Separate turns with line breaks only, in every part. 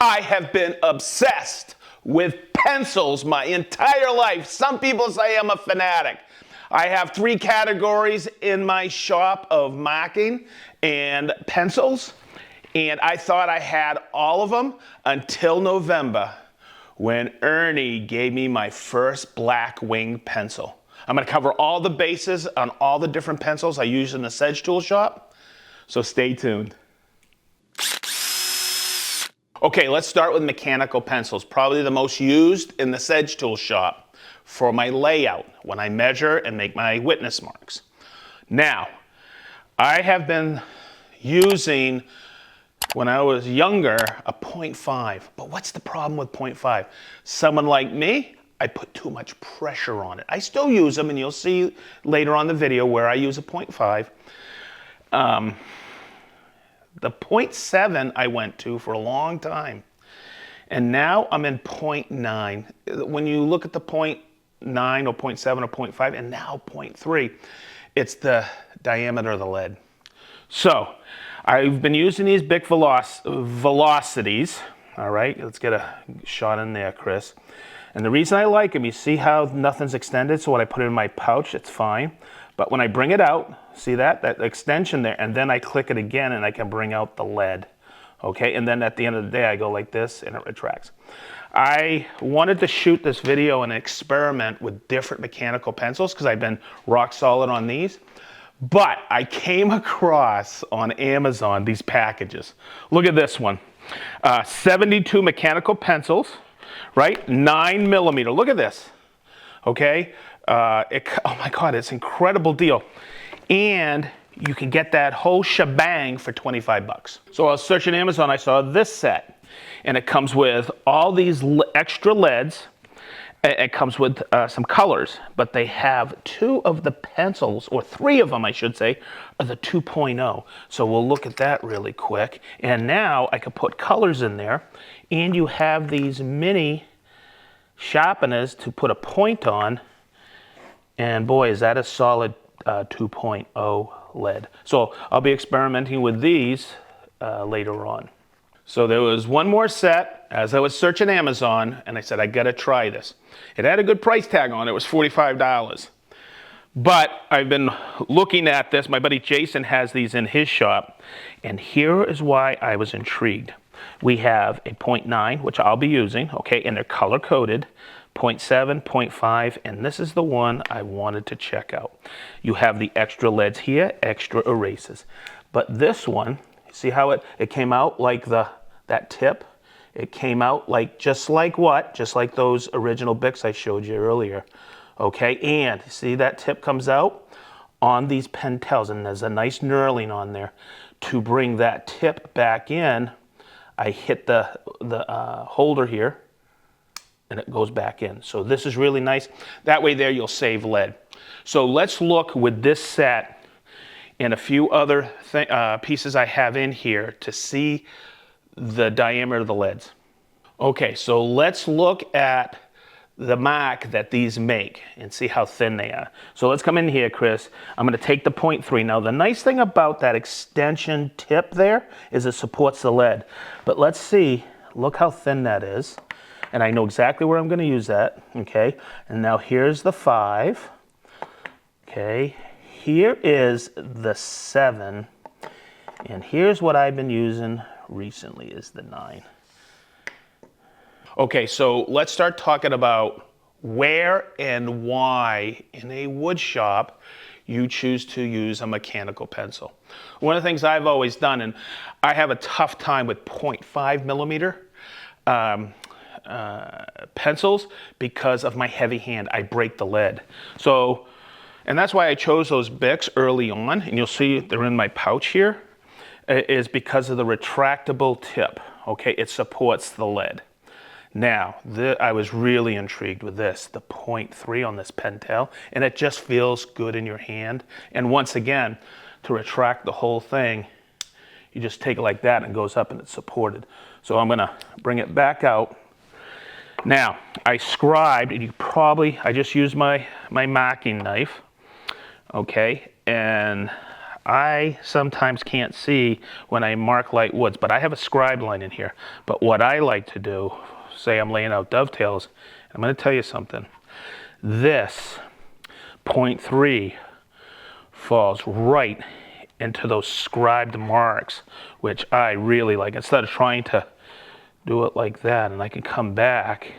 I have been obsessed with pencils my entire life. Some people say I'm a fanatic. I have 3 categories in my shop of marking and pencils, and I thought I had all of them until November when Ernie gave me my first Blackwing pencil. I'm going to cover all the bases on all the different pencils I use in the SedgeTool shop, so stay tuned. Okay, let's start with mechanical pencils, probably the most used in the SedgeTool shop for my layout when I measure and make my witness marks. Now, I have been using, when I was younger, a 0.5. But what's the problem with 0.5? Someone like me, I put too much pressure on it. I still use them, and you'll see later on the video where I use a 0.5. The 0.7 I went to for a long time, and now I'm in 0.9. When you look at the 0.9 or 0.7 or 0.5 and now 0.3, it's the diameter of the lead. So I've been using these big velocities. All right, let's get a shot in there, Chris. And the reason I like them, you see how nothing's extended, so when I put it in my pouch, it's fine. But when I bring it out, see that extension there, and then I click it again and I can bring out the lead. Okay, and then at the end of the day, I go like this and it retracts. I wanted to shoot this video and experiment with different mechanical pencils because I've been rock solid on these. But I came across on Amazon these packages. Look at this one. 72 mechanical pencils, right? 9mm. Look at this. Okay. Oh my God, it's an incredible deal. And you can get that whole shebang for 25 bucks. So I was searching Amazon, I saw this set, and it comes with all these extra leads. It comes with some colors, but they have 2 of the pencils, or 3 of them I should say, are the 2.0. So we'll look at that really quick. And now I can put colors in there, and you have these mini sharpeners to put a point on. And boy, is that a solid 2.0 lead. So I'll be experimenting with these later on. So there was one more set as I was searching Amazon, and I said, I gotta try this. It had a good price tag on it. It was $45. But I've been looking at this. My buddy Jason has these in his shop, and here is why I was intrigued. We have a 0.9, which I'll be using, okay, and they're color coded. 0.7, 0.5, and this is the one I wanted to check out. You have the extra leads here, extra erases. But this one, see how it came out like that tip? It came out like, just like those original Bics I showed you earlier. Okay, and see that tip comes out on these pen tails, and there's a nice knurling on there. To bring that tip back in, I hit the holder here, and it goes back in. So this is really nice. That way there you'll save lead. So let's look with this set and a few other pieces I have in here to see the diameter of the leads. Okay, so let's look at the mark that these make and see how thin they are. So let's come in here, Chris. I'm going to take the 0.3. Now the nice thing about that extension tip there is it supports the lead. But let's see, look how thin that is. And I know exactly where I'm going to use that, okay? And now here's the 5, okay? Here is the 7, and here's what I've been using recently is the 9. Okay, so let's start talking about where and why in a wood shop you choose to use a mechanical pencil. One of the things I've always done, and I have a tough time with 0.5mm, pencils because of my heavy hand. I break the lead. So, and that's why I chose those Bics early on, and you'll see they're in my pouch here, is because of the retractable tip. Okay, it supports the lead. Now, I was really intrigued with this, the 0.3 on this pen tail, and it just feels good in your hand. And once again, to retract the whole thing, you just take it like that and it goes up and it's supported. So I'm gonna bring it back out. Now, I scribed, and I just used my marking knife, okay? And I sometimes can't see when I mark light woods, but I have a scribe line in here. But what I like to do, say I'm laying out dovetails, I'm going to tell you something. This 0.3 falls right into those scribed marks, which I really like. Instead of trying to do it like that, and I can come back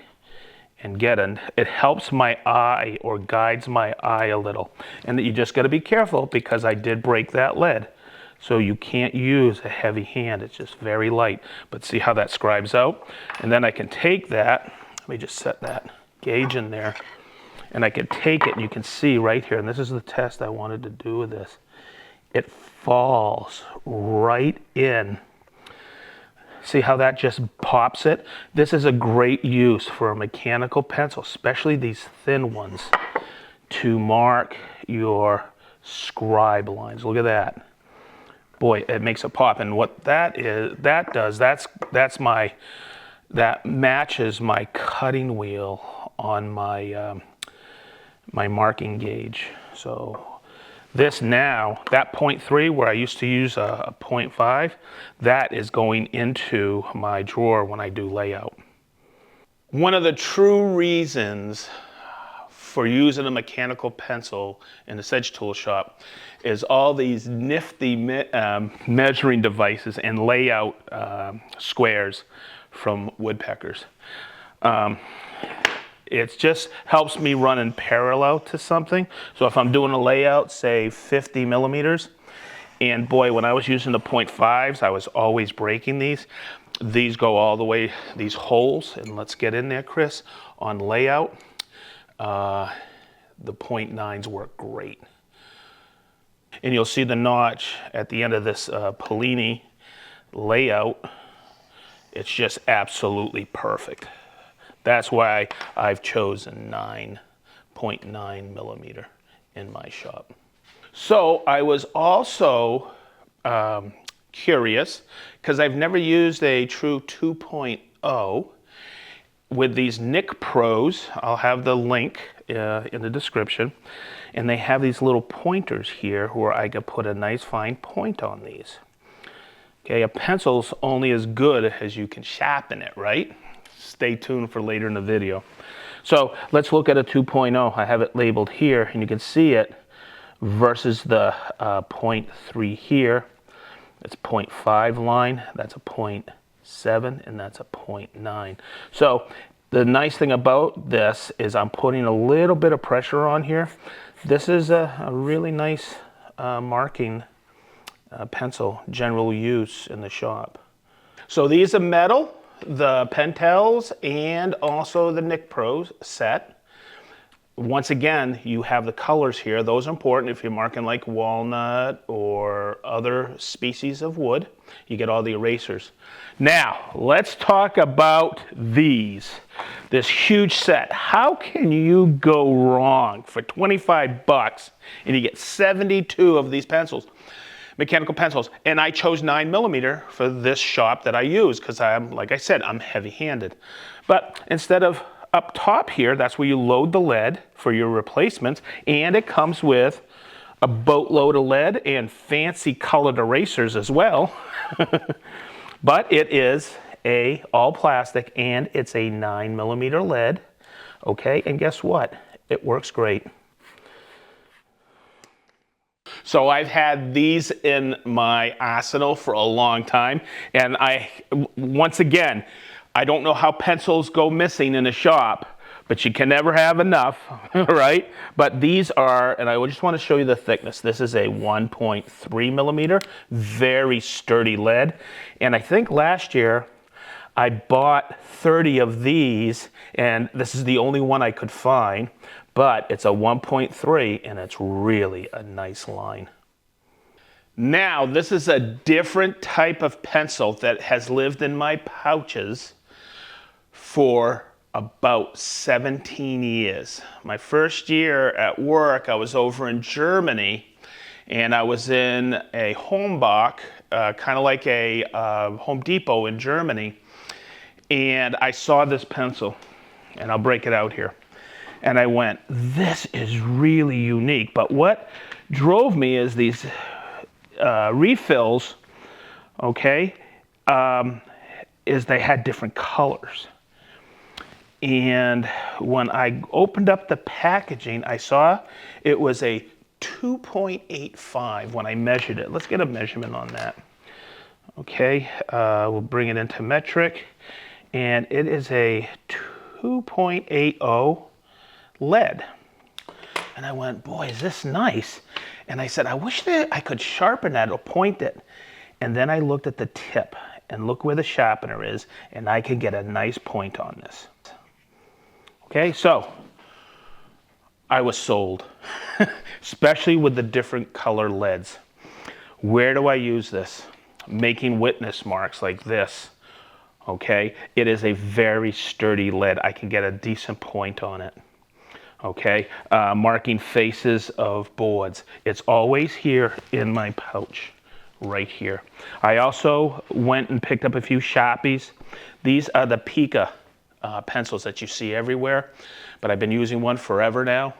and get it. It helps my eye, or guides my eye a little. And you just got to be careful, because I did break that lead. So you can't use a heavy hand. It's just very light. But see how that scribes out? And then I can take that. Let me just set that gauge in there. And I can take it, and you can see right here, and this is the test I wanted to do with this. It falls right in. See how that just pops it? This is a great use for a mechanical pencil, especially these thin ones, to mark your scribe lines. Look at that. Boy, it makes a pop. And what that matches my cutting wheel on my my marking gauge. So this now, that 0.3 where I used to use a 0.5, that is going into my drawer when I do layout. One of the true reasons for using a mechanical pencil in the SedgeTool shop is all these nifty measuring devices and layout squares from woodpeckers. It just helps me run in parallel to something. So if I'm doing a layout, say 50 millimeters, and boy, when I was using the 0.5s, I was always breaking these. These go all the way, these holes, and let's get in there, Chris, on layout. The 0.9s work great. And you'll see the notch at the end of this Polini layout. It's just absolutely perfect. That's why I've chosen 9.9 millimeter in my shop. So I was also curious, because I've never used a true 2.0 with these Nick Pros. I'll have the link in the description. And they have these little pointers here where I can put a nice fine point on these. Okay, a pencil's only as good as you can sharpen it, right? Stay tuned for later in the video. So let's look at a 2.0. I have it labeled here, and you can see it versus the 0.3 here. It's 0.5 line, that's a 0.7, and that's a 0.9. So the nice thing about this is I'm putting a little bit of pressure on here. This is a really nice marking pencil, general use in the shop. So these are metal, the Pentels, and also the Nick Pros set. Once again, you have the colors here. Those are important if you're marking like walnut or other species of wood. You get all the erasers. Now, let's talk about these. This huge set. How can you go wrong for 25 bucks and you get 72 of these pencils? Mechanical pencils, and I chose 9 millimeter for this shop that I use because I'm, like I said, I'm heavy-handed. But instead of up top here, that's where you load the lead for your replacements, and it comes with a boatload of lead and fancy colored erasers as well. But it is a all plastic, and it's a 9 millimeter lead. Okay, and guess what? It works great. So I've had these in my arsenal for a long time, and once again, I don't know how pencils go missing in a shop, but you can never have enough, right? But these are, and I just want to show you the thickness. This is a 1.3 millimeter, very sturdy lead, and I think last year I bought 30 of these, and this is the only one I could find. But it's a 1.3, and it's really a nice line. Now, this is a different type of pencil that has lived in my pouches for about 17 years. My first year at work, I was over in Germany, and I was in a Homebach, kind of like a Home Depot in Germany, and I saw this pencil, and I'll break it out here. And I went, this is really unique. But what drove me is these refills, okay, is they had different colors. And when I opened up the packaging, I saw it was a 2.85 when I measured it. Let's get a measurement on that. Okay, we'll bring it into metric, and it is a 2.80 lead. And I went, boy, is this nice. And I said, I wish that I could sharpen that or point it. And then I looked at the tip, and look where the sharpener is, and I can get a nice point on this. Okay, so I was sold, especially with the different color leads. Where do I use this? Making witness marks like this. Okay, it is a very sturdy lead. I can get a decent point on it. Okay, marking faces of boards. It's always here in my pouch, right here. I also went and picked up a few Sharpies. These are the Pica pencils that you see everywhere, but I've been using one forever now,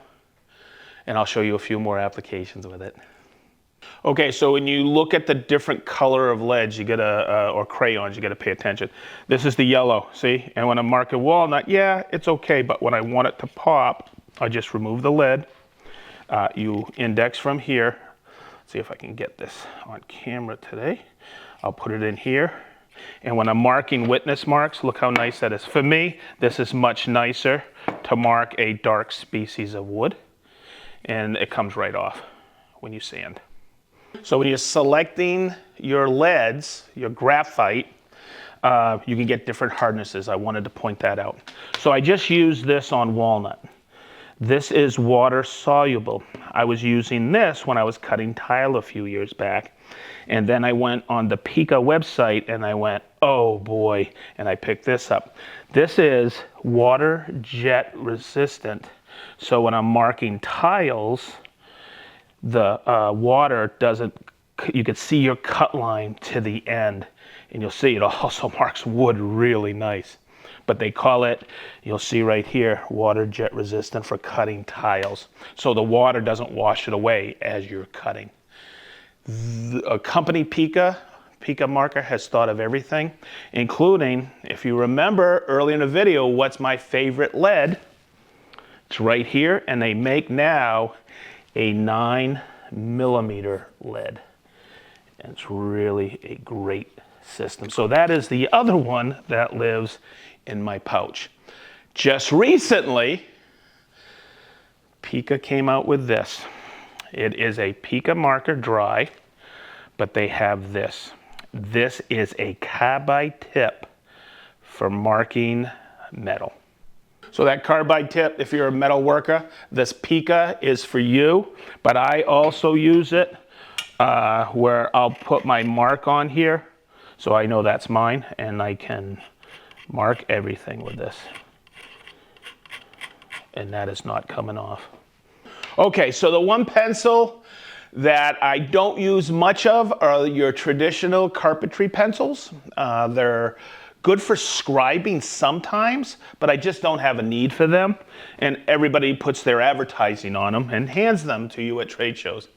and I'll show you a few more applications with it. Okay, so when you look at the different color of leads, you gotta, or crayons, you gotta pay attention. This is the yellow, see? And when I'm marking walnut, yeah, it's okay, but when I want it to pop, I just remove the lead. You index from here. Let's see if I can get this on camera today. I'll put it in here. And when I'm marking witness marks, look how nice that is. For me, this is much nicer to mark a dark species of wood. And it comes right off when you sand. So when you're selecting your leads, your graphite, you can get different hardnesses. I wanted to point that out. So I just used this on walnut. This is water soluble. I was using this when I was cutting tile a few years back. And then I went on the Pika website and I went, oh boy, and I picked this up. This is water jet resistant. So when I'm marking tiles, the water doesn't, you can see your cut line to the end, and you'll see it also marks wood really nice. But they call it, you'll see right here, water jet resistant for cutting tiles. So the water doesn't wash it away as you're cutting. A company Pica marker has thought of everything, including, if you remember earlier in the video, what's my favorite lead? It's right here, and they make now a 9mm lead. And it's really a great system. So that is the other one that lives in my pouch. Just recently, Pika came out with this. It is a Pika marker dry, but they have this. This is a carbide tip for marking metal. So that carbide tip, if you're a metal worker, this Pika is for you, but I also use it where I'll put my mark on here, so I know that's mine, and I can mark everything with this. And that is not coming off. Okay, so the one pencil that I don't use much of are your traditional carpentry pencils. They're good for scribing sometimes, but I just don't have a need for them. And everybody puts their advertising on them and hands them to you at trade shows.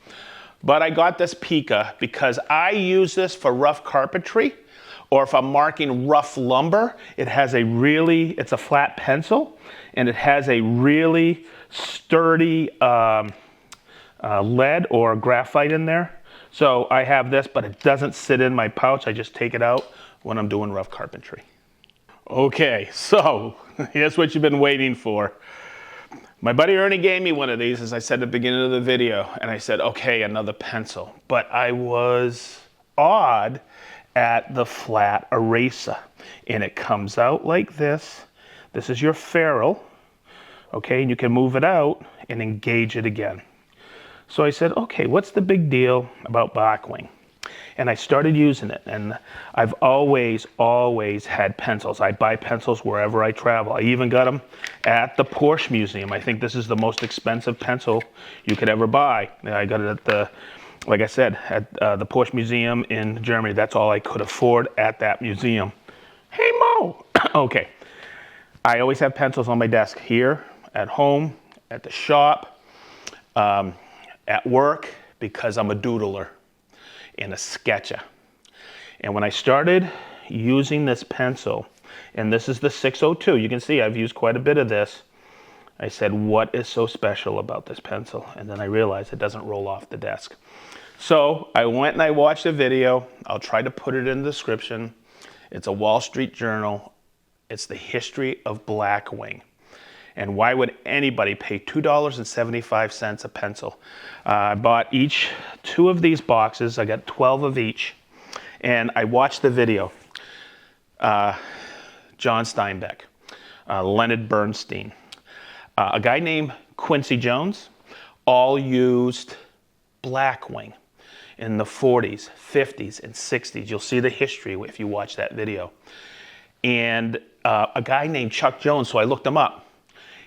But I got this Pika because I use this for rough carpentry, or if I'm marking rough lumber. It has a really, it's a flat pencil, and it has a really sturdy lead or graphite in there. So I have this, but it doesn't sit in my pouch. I just take it out when I'm doing rough carpentry. Okay, so here's what you've been waiting for. My buddy Ernie gave me one of these, as I said at the beginning of the video, and I said, okay, another pencil. But I was awed at the flat eraser, and it comes out like this. This is your ferrule, okay, and you can move it out and engage it again. So I said, okay, what's the big deal about Blackwing? And I started using it, and I've always had pencils. I buy pencils wherever I travel. I even got them at the Porsche Museum. I think this is the most expensive pencil you could ever buy. I got it at the, like I said, at the Porsche Museum in Germany. That's all I could afford at that museum. Hey, Mo! Okay. I always have pencils on my desk here, at home, at the shop, at work, because I'm a doodler. and a sketcher. And when I started using this pencil, and this is the 602, you can see I've used quite a bit of this. I said, what is so special about this pencil? And then I realized it doesn't roll off the desk. So I went and I watched a video. I'll try to put it in the description. It's a Wall Street Journal. It's the history of Blackwing. And why would anybody pay $2.75 a pencil? I bought each 2 of these boxes. I got 12 of each. And I watched the video. John Steinbeck, Leonard Bernstein, a guy named Quincy Jones, all used Blackwing in the 40s, 50s, and 60s. You'll see the history if you watch that video. And a guy named Chuck Jones, so I looked him up.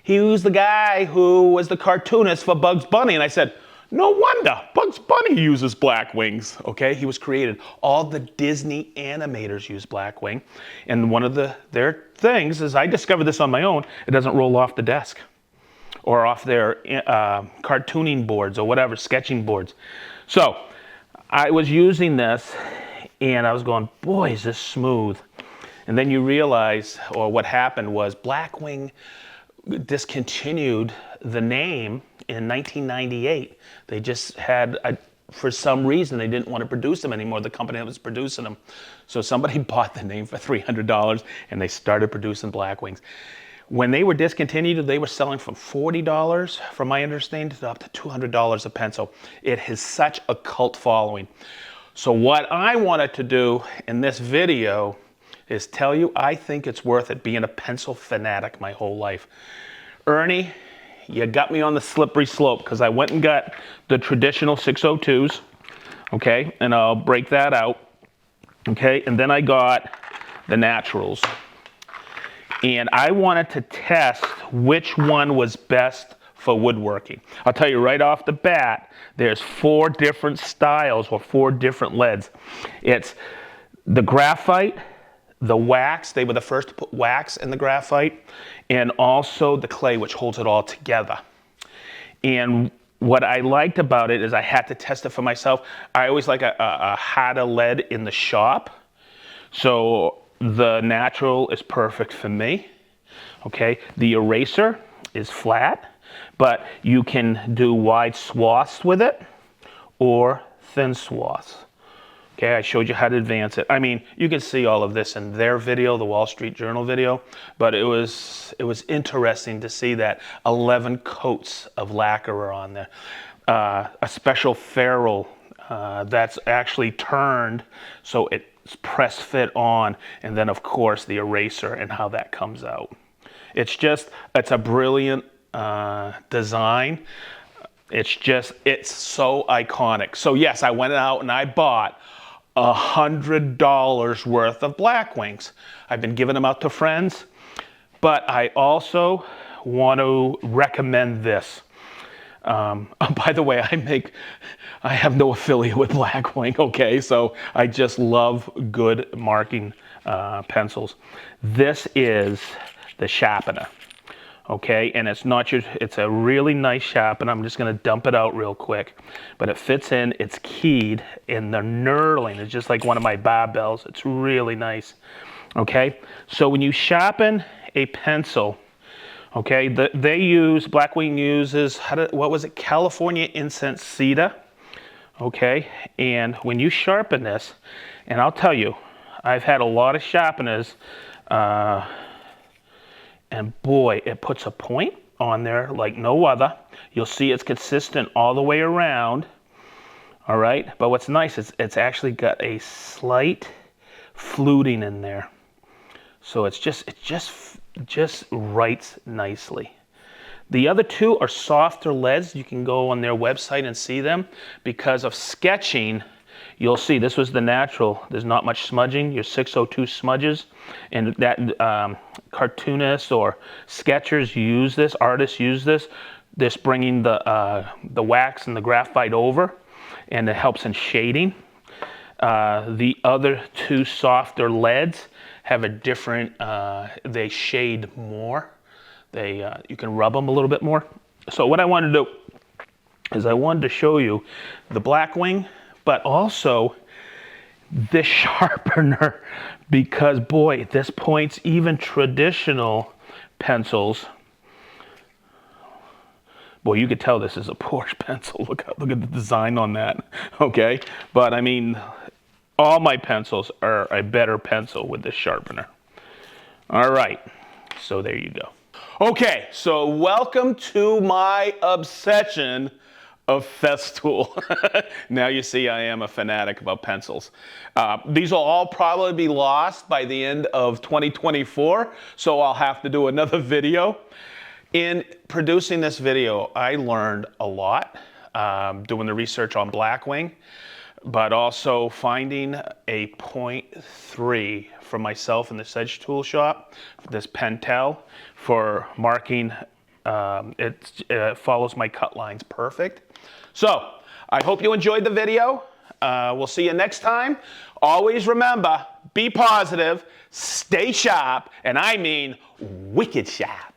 He was the guy who was the cartoonist for Bugs Bunny, and I said, no wonder Bugs Bunny uses Blackwings, okay? He was created. All the Disney animators use Blackwing, and one of their things is, I discovered this on my own, it doesn't roll off the desk or off their cartooning boards or whatever, sketching boards. So I was using this, and I was going, boy, is this smooth. And then you realize, or what happened was, Blackwing discontinued the name in 1998. They just had, for some reason, they didn't want to produce them anymore, the company that was producing them. So somebody bought the name for $300 and they started producing Blackwings. When they were discontinued, they were selling from $40, from my understanding, to up to $200 a pencil. It has such a cult following. So what I wanted to do in this video is tell you I think it's worth it, being a pencil fanatic my whole life. Ernie, you got me on the slippery slope, because I went and got the traditional 602s, okay, and I'll break that out, okay, and then I got the naturals. And I wanted to test which one was best for woodworking. I'll tell you right off the bat, there's 4 different styles or 4 different leads. It's the graphite, the wax, they were the first to put wax in the graphite, and also the clay, which holds it all together. And what I liked about it is I had to test it for myself. I always like a harder lead in the shop. So the natural is perfect for me, okay? The eraser is flat, but you can do wide swaths with it or thin swaths. Okay, I showed you how to advance it. I mean, you can see all of this in their video, the Wall Street Journal video, but it was interesting to see that 11 coats of lacquer are on there. A special ferrule that's actually turned so it's press fit on, and then of course the eraser and how that comes out. It's a brilliant design. It's so iconic. So yes, I went out and I bought $100 worth of Blackwings. I've been giving them out to friends, but I also want to recommend this. By the way, I have no affiliate with Blackwing, okay? So I just love good marking pencils. This is the sharpener, okay? And it's a really nice sharpener. I'm just gonna dump it out real quick. But it fits in, it's keyed, and the knurling is just like one of my barbells. It's really nice, okay? So when you sharpen a pencil, okay, Blackwing uses, what was it, California incense cedar, okay? And when you sharpen this, and I'll tell you, I've had a lot of sharpeners, and boy, it puts a point on there like no other. You'll see it's consistent all the way around, all right? But what's nice is it's actually got a slight fluting in there. So it just writes nicely. The other 2 are softer leads. You can go on their website and see them. Because of sketching, you'll see this was the natural. There's not much smudging. Your 602 smudges, and that cartoonists or sketchers use this, artists use this. This bringing the wax and the graphite over, and it helps in shading. The other 2 softer leads have a different, they shade more. You can rub them a little bit more. So what I wanted to do is I wanted to show you the Blackwing, but also this sharpener because, boy, this points even traditional pencils. Boy, you could tell this is a Porsche pencil. Look at the design on that, okay? But I mean, all my pencils are a better pencil with this sharpener. All right, so there you go. Okay, so welcome to my obsession of SedgeTool. Now you see I am a fanatic about pencils. These will all probably be lost by the end of 2024, so I'll have to do another video. In producing this video, I learned a lot, doing the research on Blackwing, but also finding a 0.3 for myself in the SedgeTool shop, this Pentel for marking. It follows my cut lines perfect. So I hope you enjoyed the video. We'll see you next time. Always remember, be positive, stay sharp, and I mean wicked sharp.